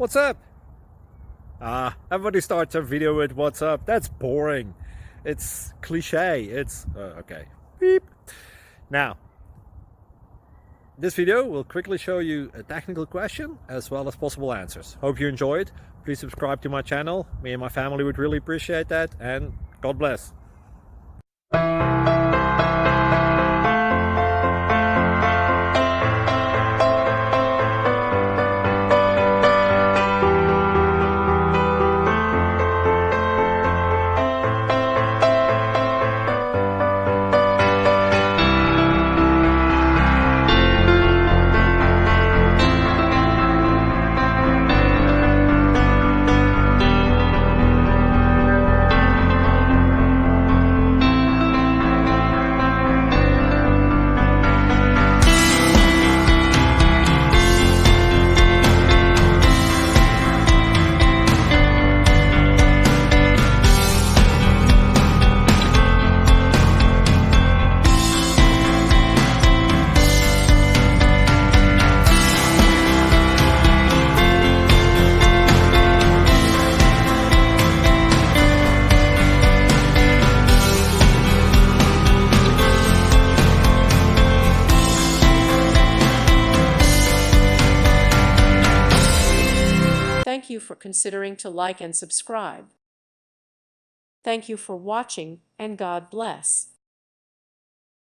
What's up? Everybody starts a video with what's up. That's boring. It's cliche. It's okay. Beep. Now, this video will quickly show you a technical question as well as possible answers. Hope you enjoyed. Please subscribe to my channel. Me and my family would really appreciate that, and God bless. Thank you for considering to like and subscribe. Thank you for watching, and God bless.